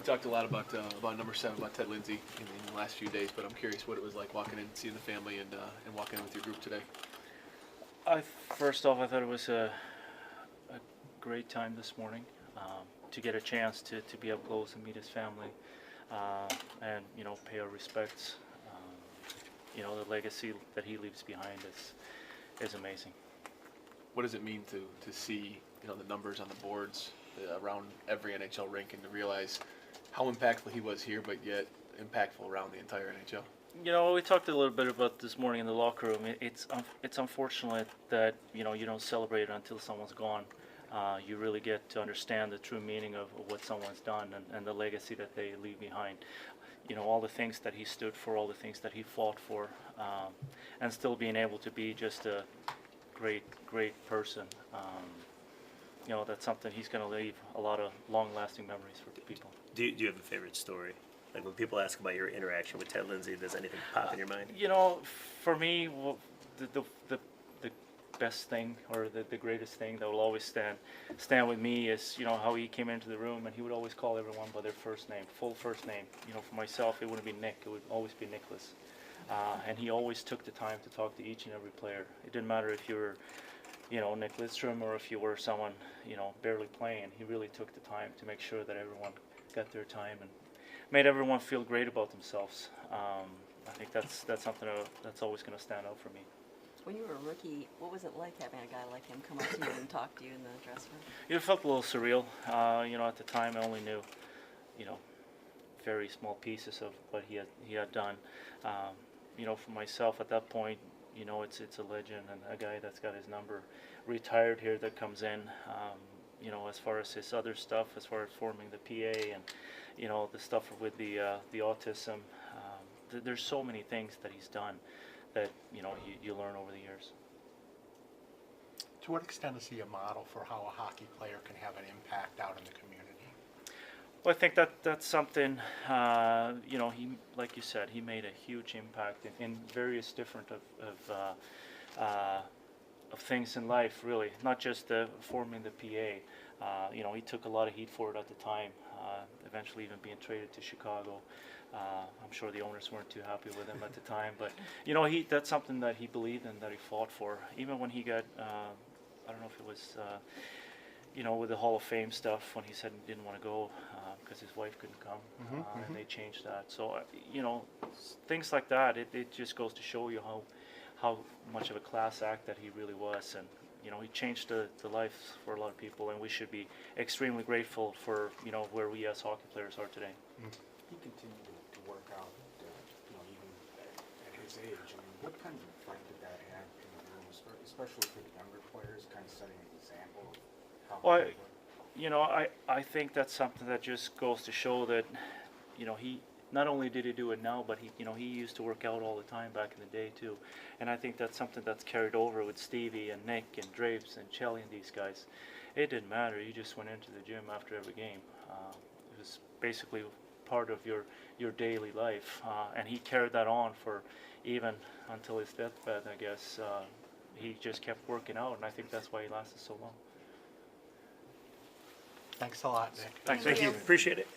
You talked a lot about number 7, about Ted Lindsay in the last few days, but I'm curious what it was like walking in, seeing the family, and walking in with your group today. First off, I thought it was a great time this morning to get a chance to be up close and meet his family, and pay our respects. The legacy that he leaves behind is amazing. What does it mean to see the numbers on the boards around every NHL rink, and to realize how impactful he was here, but yet impactful around the entire NHL? We talked a little bit about this morning in the locker room. It's unfortunate that you don't celebrate it until someone's gone. You really get to understand the true meaning of what someone's done and the legacy that they leave behind. All the things that he stood for, all the things that he fought for, and still being able to be just a great person. That's something he's going to leave a lot of long-lasting memories for people. Do you have a favorite story? Like when people ask about your interaction with Ted Lindsay, does anything pop in your mind? For me, the best thing or the greatest thing that will always stand with me is how he came into the room and he would always call everyone by their first name, full first name. For myself, it wouldn't be Nick; it would always be Niklas. And he always took the time to talk to each and every player. It didn't matter if you were Nick Lidstrom, or if you were someone, barely playing. He really took the time to make sure that everyone got their time and made everyone feel great about themselves. I think that's something that's always going to stand out for me. When you were a rookie, what was it like having a guy like him come up to you and talk to you in the dressing room? It felt a little surreal. At the time I only knew, very small pieces of what he had done. For myself at that point, it's a legend and a guy that's got his number retired here that comes in. As far as his other stuff, as far as forming the PA and the stuff with the autism, there's so many things that he's done that you learn over the years. To what extent is he a model for how a hockey player can have an impact out in the community? Well, I think that's something, he, like you said, he made a huge impact in various different of things in life, really, not just forming the PA. He took a lot of heat for it at the time, eventually even being traded to Chicago. I'm sure the owners weren't too happy with him at the time, but, that's something that he believed in, that he fought for. Even when he got, I don't know if it was, with the Hall of Fame stuff, when he said he didn't want to go because his wife couldn't come, and they changed that. So, things like that, it just goes to show you how much of a class act that he really was. And, he changed the lives for a lot of people, and we should be extremely grateful for, where we as hockey players are today. He continued to work out, even at his age. I mean, what kind of effect did that have in the room, especially for the younger players, kind of setting an example of how Well, they work? I think that's something that just goes to show that, he not only did he do it now, but he used to work out all the time back in the day too. And I think that's something that's carried over with Stevie and Nick and Drapes and Chelly and these guys. It didn't matter. You just went into the gym after every game. It was basically part of your daily life, and he carried that on for even until his deathbed, I guess. He just kept working out, and I think that's why he lasted so long. Thanks a lot, Nick. Thanks. Thank you. Appreciate it.